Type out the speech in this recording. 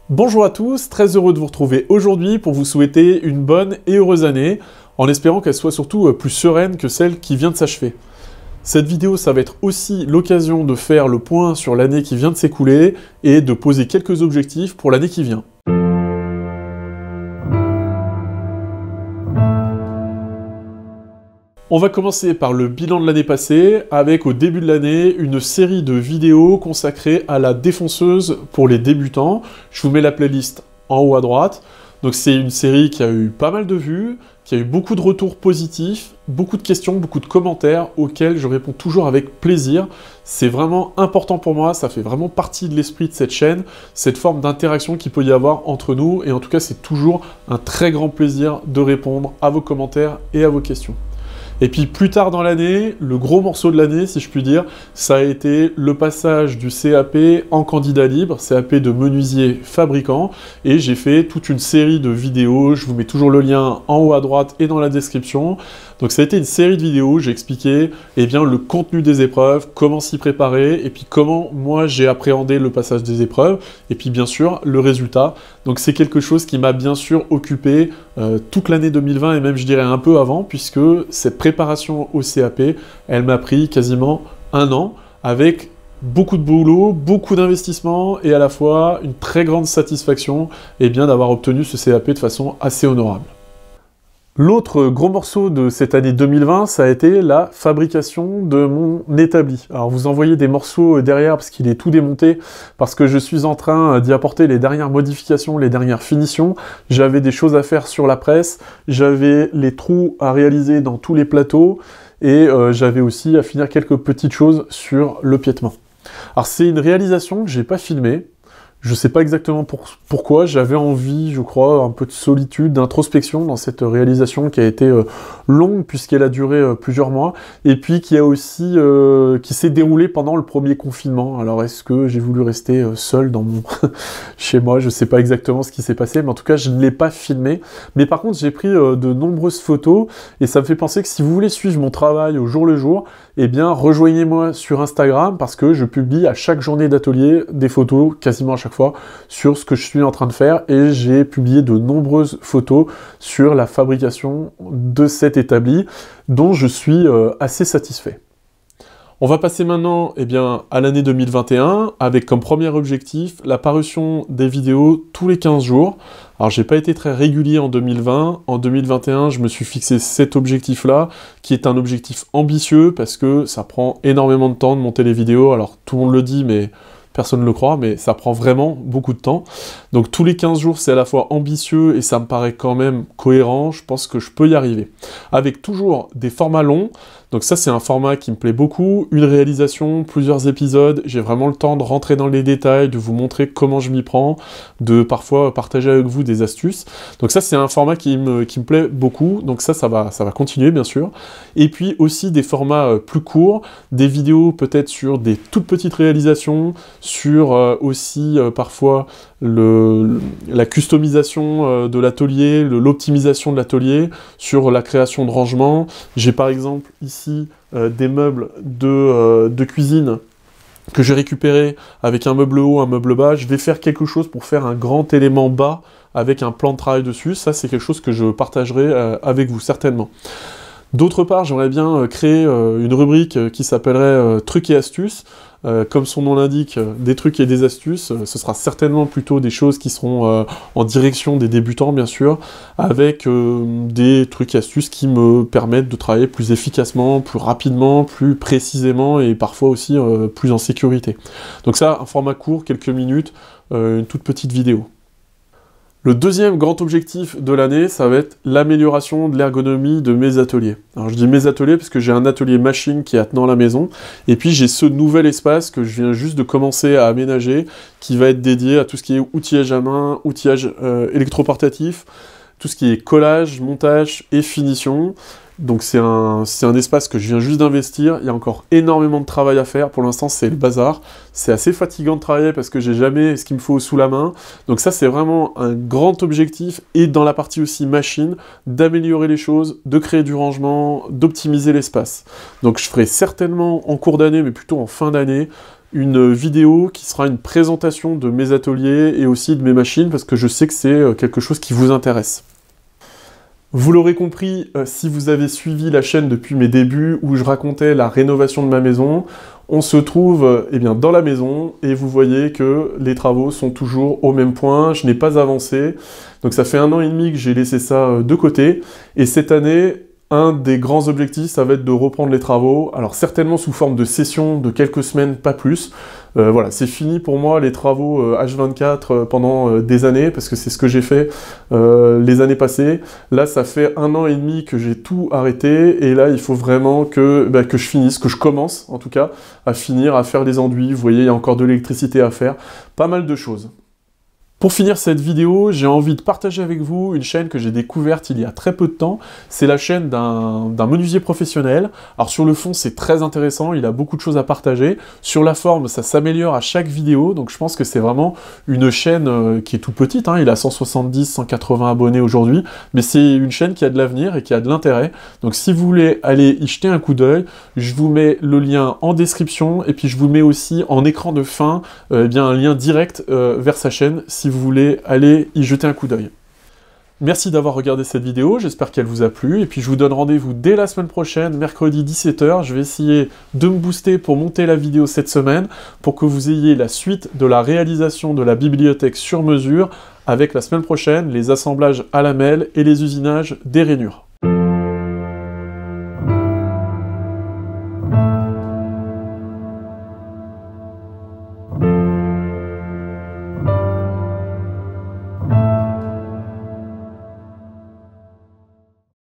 Bonjour à tous, très heureux de vous retrouver aujourd'hui pour vous souhaiter une bonne et heureuse année, en espérant qu'elle soit surtout plus sereine que celle qui vient de s'achever. Cette vidéo, ça va être aussi l'occasion de faire le point sur l'année qui vient de s'écouler et de poser quelques objectifs pour l'année qui vient. On va commencer par le bilan de l'année passée, avec au début de l'année une série de vidéos consacrées à la défonceuse pour les débutants. Je vous mets la playlist en haut à droite. Donc c'est une série qui a eu pas mal de vues, qui a eu beaucoup de retours positifs, beaucoup de questions, beaucoup de commentaires auxquels je réponds toujours avec plaisir. C'est vraiment important pour moi, ça fait vraiment partie de l'esprit de cette chaîne, cette forme d'interaction qu'il peut y avoir entre nous, et en tout cas c'est toujours un très grand plaisir de répondre à vos commentaires et à vos questions. Et puis plus tard dans l'année, le gros morceau de l'année, si je puis dire, ça a été le passage du CAP en candidat libre, CAP de menuisier fabricant, et j'ai fait toute une série de vidéos, je vous mets toujours le lien en haut à droite et dans la description. Donc ça a été une série de vidéos, j'ai expliqué le contenu des épreuves, comment s'y préparer, et puis comment moi j'ai appréhendé le passage des épreuves, et puis bien sûr le résultat. Donc c'est quelque chose qui m'a bien sûr occupé toute l'année 2020 et même je dirais un peu avant, puisque cette préparation au CAP, elle m'a pris quasiment un an, avec beaucoup de boulot, beaucoup d'investissement et à la fois une très grande satisfaction d'avoir obtenu ce CAP de façon assez honorable. L'autre gros morceau de cette année 2020, ça a été la fabrication de mon établi. Alors vous en voyez des morceaux derrière parce qu'il est tout démonté, parce que je suis en train d'y apporter les dernières modifications, les dernières finitions. J'avais des choses à faire sur la presse, j'avais les trous à réaliser dans tous les plateaux, et j'avais aussi à finir quelques petites choses sur le piétement. Alors c'est une réalisation que j'ai pas filmée. Je sais pas exactement pourquoi, j'avais envie, je crois, un peu de solitude, d'introspection dans cette réalisation qui a été longue puisqu'elle a duré plusieurs mois, et puis qui a aussi qui s'est déroulée pendant le premier confinement. Alors est-ce que j'ai voulu rester seul dans mon chez moi? Je sais pas exactement ce qui s'est passé, mais en tout cas je ne l'ai pas filmé. Mais par contre j'ai pris de nombreuses photos, et ça me fait penser que si vous voulez suivre mon travail au jour le jour, rejoignez-moi sur Instagram, parce que je publie à chaque journée d'atelier des photos, quasiment à chaque fois, sur ce que je suis en train de faire, et j'ai publié de nombreuses photos sur la fabrication de cet établi, dont je suis assez satisfait. On va passer maintenant à l'année 2021, avec comme premier objectif la parution des vidéos tous les 15 jours. Alors j'ai pas été très régulier en 2020, en 2021 je me suis fixé cet objectif-là, qui est un objectif ambitieux, parce que ça prend énormément de temps de monter les vidéos. Alors tout le monde le dit, mais personne ne le croit, mais ça prend vraiment beaucoup de temps. Donc tous les 15 jours, c'est à la fois ambitieux et ça me paraît quand même cohérent. Je pense que je peux y arriver. Avec toujours des formats longs. Donc ça, c'est un format qui me plaît beaucoup. Une réalisation, plusieurs épisodes. J'ai vraiment le temps de rentrer dans les détails, de vous montrer comment je m'y prends, de parfois partager avec vous des astuces. Donc ça, c'est un format qui me plaît beaucoup. Donc ça va continuer, bien sûr. Et puis aussi des formats plus courts, des vidéos peut-être sur des toutes petites réalisations, sur aussi parfois la customisation de l'atelier, l'optimisation de l'atelier, sur la création de rangements. J'ai par exemple ici des meubles de cuisine que j'ai récupérés avec un meuble haut, un meuble bas. Je vais faire quelque chose pour faire un grand élément bas avec un plan de travail dessus. Ça, c'est quelque chose que je partagerai avec vous, certainement. D'autre part, j'aimerais bien créer une rubrique qui s'appellerait trucs et astuces. Comme son nom l'indique, des trucs et des astuces. Ce sera certainement plutôt des choses qui seront en direction des débutants, bien sûr, avec des trucs et astuces qui me permettent de travailler plus efficacement, plus rapidement, plus précisément, et parfois aussi plus en sécurité. Donc ça, un format court, quelques minutes, une toute petite vidéo. Le deuxième grand objectif de l'année, ça va être l'amélioration de l'ergonomie de mes ateliers. Alors je dis mes ateliers parce que j'ai un atelier machine qui est attenant à la maison, et puis j'ai ce nouvel espace que je viens juste de commencer à aménager, qui va être dédié à tout ce qui est outillage à main, outillage électroportatif, tout ce qui est collage, montage et finition. Donc c'est un espace que je viens juste d'investir. Il y a encore énormément de travail à faire. Pour l'instant, c'est le bazar. C'est assez fatigant de travailler parce que j'ai jamais ce qu'il me faut sous la main. Donc ça, c'est vraiment un grand objectif. Et dans la partie aussi machine, d'améliorer les choses, de créer du rangement, d'optimiser l'espace. Donc je ferai certainement en cours d'année, mais plutôt en fin d'année, une vidéo qui sera une présentation de mes ateliers et aussi de mes machines, parce que je sais que c'est quelque chose qui vous intéresse. Vous l'aurez compris, si vous avez suivi la chaîne depuis mes débuts où je racontais la rénovation de ma maison, on se trouve eh bien, dans la maison et vous voyez que les travaux sont toujours au même point, je n'ai pas avancé. Donc ça fait 1 an et demi que j'ai laissé ça de côté et cette année, un des grands objectifs, ça va être de reprendre les travaux, alors certainement sous forme de session de quelques semaines, pas plus. Voilà, c'est fini pour moi les travaux H24 pendant des années, parce que c'est ce que j'ai fait les années passées. Là, ça fait 1 an et demi que j'ai tout arrêté, et là, il faut vraiment que je finisse, que je commence, en tout cas, à finir, à faire les enduits. Vous voyez, il y a encore de l'électricité à faire, pas mal de choses. Pour finir cette vidéo, j'ai envie de partager avec vous une chaîne que j'ai découverte il y a très peu de temps. C'est la chaîne d'un menuisier professionnel. Alors sur le fond, c'est très intéressant, il a beaucoup de choses à partager. Sur la forme, ça s'améliore à chaque vidéo, donc je pense que c'est vraiment une chaîne qui est toute petite, hein. Il a 170, 180 abonnés aujourd'hui, mais c'est une chaîne qui a de l'avenir et qui a de l'intérêt. Donc si vous voulez aller y jeter un coup d'œil, je vous mets le lien en description, et puis je vous mets aussi en écran de fin un lien direct vers sa chaîne, si vous voulez aller y jeter un coup d'œil. Merci d'avoir regardé cette vidéo, j'espère qu'elle vous a plu, et puis je vous donne rendez-vous dès la semaine prochaine, mercredi 17 h, je vais essayer de me booster pour monter la vidéo cette semaine, pour que vous ayez la suite de la réalisation de la bibliothèque sur mesure, avec la semaine prochaine les assemblages à lamelles et les usinages des rainures.